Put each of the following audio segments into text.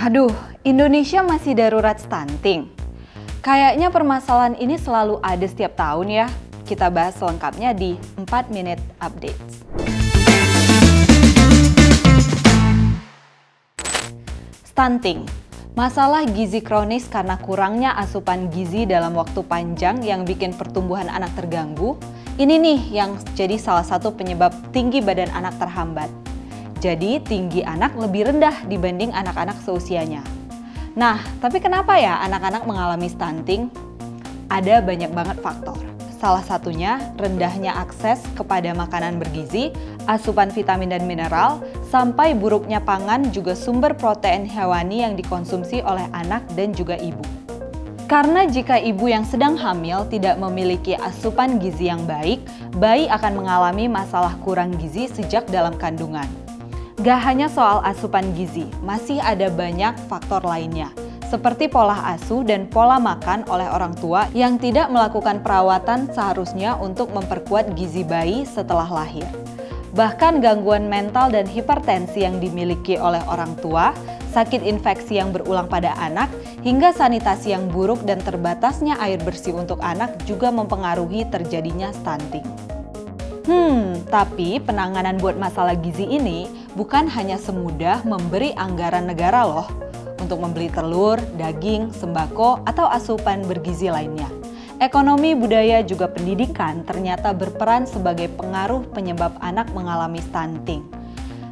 Aduh, Indonesia masih darurat stunting. Kayaknya permasalahan ini selalu ada setiap tahun ya. Kita bahas selengkapnya di 4 Minute Updates. Stunting, masalah gizi kronis karena kurangnya asupan gizi dalam waktu panjang yang bikin pertumbuhan anak terganggu. Ini nih yang jadi salah satu penyebab tinggi badan anak terhambat. Jadi tinggi anak lebih rendah dibanding anak-anak seusianya. Nah, tapi kenapa ya anak-anak mengalami stunting? Ada banyak banget faktor. Salah satunya rendahnya akses kepada makanan bergizi, asupan vitamin dan mineral, sampai buruknya pangan juga sumber protein hewani yang dikonsumsi oleh anak dan juga ibu. Karena jika ibu yang sedang hamil tidak memiliki asupan gizi yang baik, bayi akan mengalami masalah kurang gizi sejak dalam kandungan. Gak hanya soal asupan gizi, masih ada banyak faktor lainnya, seperti pola asuh dan pola makan oleh orang tua yang tidak melakukan perawatan seharusnya untuk memperkuat gizi bayi setelah lahir. Bahkan gangguan mental dan hipertensi yang dimiliki oleh orang tua, sakit infeksi yang berulang pada anak, hingga sanitasi yang buruk dan terbatasnya air bersih untuk anak juga mempengaruhi terjadinya stunting. Tapi penanganan buat masalah gizi ini bukan hanya semudah memberi anggaran negara loh untuk membeli telur, daging, sembako, atau asupan bergizi lainnya. Ekonomi, budaya, juga pendidikan ternyata berperan sebagai pengaruh penyebab anak mengalami stunting.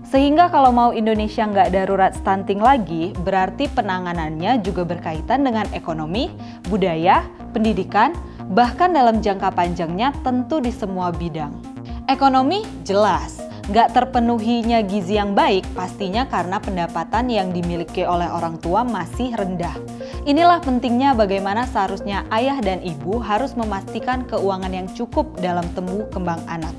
Sehingga kalau mau Indonesia nggak darurat stunting lagi, berarti penanganannya juga berkaitan dengan ekonomi, budaya, pendidikan, bahkan dalam jangka panjangnya tentu di semua bidang. Ekonomi jelas, nggak terpenuhinya gizi yang baik pastinya karena pendapatan yang dimiliki oleh orang tua masih rendah. Inilah pentingnya bagaimana seharusnya ayah dan ibu harus memastikan keuangan yang cukup dalam tumbuh kembang anak.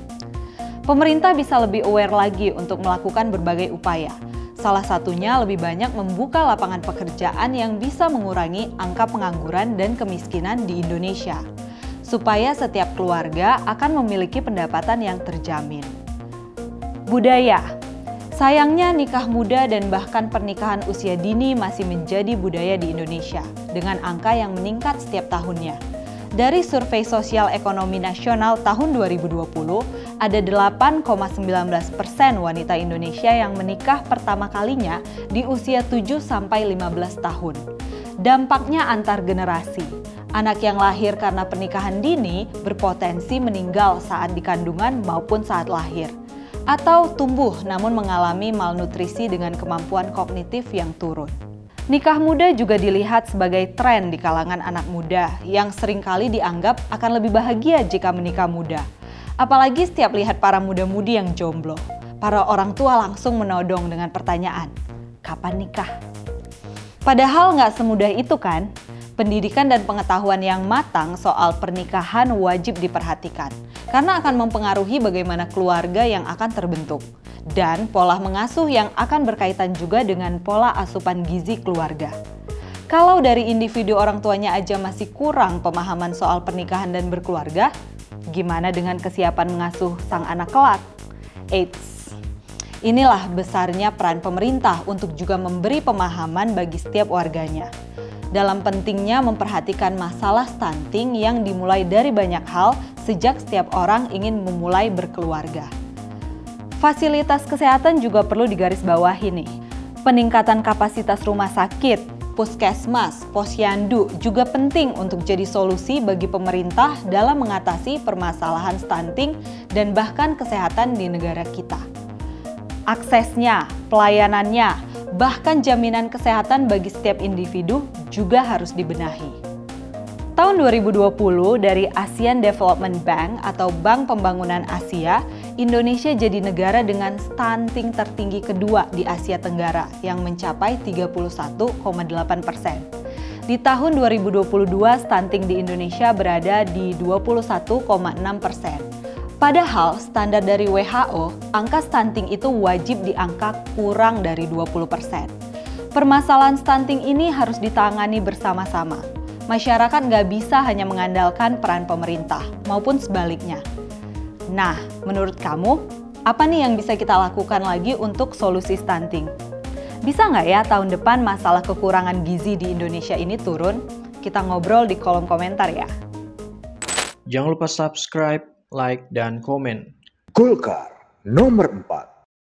Pemerintah bisa lebih aware lagi untuk melakukan berbagai upaya. Salah satunya lebih banyak membuka lapangan pekerjaan yang bisa mengurangi angka pengangguran dan kemiskinan di Indonesia, supaya setiap keluarga akan memiliki pendapatan yang terjamin. Budaya. Sayangnya nikah muda dan bahkan pernikahan usia dini masih menjadi budaya di Indonesia dengan angka yang meningkat setiap tahunnya. Dari Survei Sosial Ekonomi Nasional tahun 2020, ada 8,19% wanita Indonesia yang menikah pertama kalinya di usia 7-15 tahun. Dampaknya antar generasi. Anak yang lahir karena pernikahan dini berpotensi meninggal saat di kandungan maupun saat lahir. Atau tumbuh namun mengalami malnutrisi dengan kemampuan kognitif yang turun. Nikah muda juga dilihat sebagai tren di kalangan anak muda yang seringkali dianggap akan lebih bahagia jika menikah muda. Apalagi setiap lihat para muda-mudi yang jomblo, para orang tua langsung menodong dengan pertanyaan, kapan nikah? Padahal nggak semudah itu kan? Pendidikan dan pengetahuan yang matang soal pernikahan wajib diperhatikan, karena akan mempengaruhi bagaimana keluarga yang akan terbentuk. Dan pola mengasuh yang akan berkaitan juga dengan pola asupan gizi keluarga. Kalau dari individu orang tuanya aja masih kurang pemahaman soal pernikahan dan berkeluarga, gimana dengan kesiapan mengasuh sang anak kelak? Eits, inilah besarnya peran pemerintah untuk juga memberi pemahaman bagi setiap warganya. Dalam pentingnya memperhatikan masalah stunting yang dimulai dari banyak hal sejak setiap orang ingin memulai berkeluarga. Fasilitas kesehatan juga perlu digarisbawahi nih. Peningkatan kapasitas rumah sakit, puskesmas, posyandu juga penting untuk jadi solusi bagi pemerintah dalam mengatasi permasalahan stunting dan bahkan kesehatan di negara kita. Aksesnya, pelayanannya, bahkan jaminan kesehatan bagi setiap individu juga harus dibenahi. Tahun 2020 dari ASEAN Development Bank atau Bank Pembangunan Asia, Indonesia jadi negara dengan stunting tertinggi kedua di Asia Tenggara yang mencapai 31,8%. Di tahun 2022, stunting di Indonesia berada di 21,6%. Padahal standar dari WHO, angka stunting itu wajib di angka kurang dari 20%. Permasalahan stunting ini harus ditangani bersama-sama. Masyarakat nggak bisa hanya mengandalkan peran pemerintah, maupun sebaliknya. Nah, menurut kamu, apa nih yang bisa kita lakukan lagi untuk solusi stunting? Bisa nggak ya tahun depan masalah kekurangan gizi di Indonesia ini turun? Kita ngobrol di kolom komentar ya. Jangan lupa subscribe, like, dan komen. Golkar nomor 4.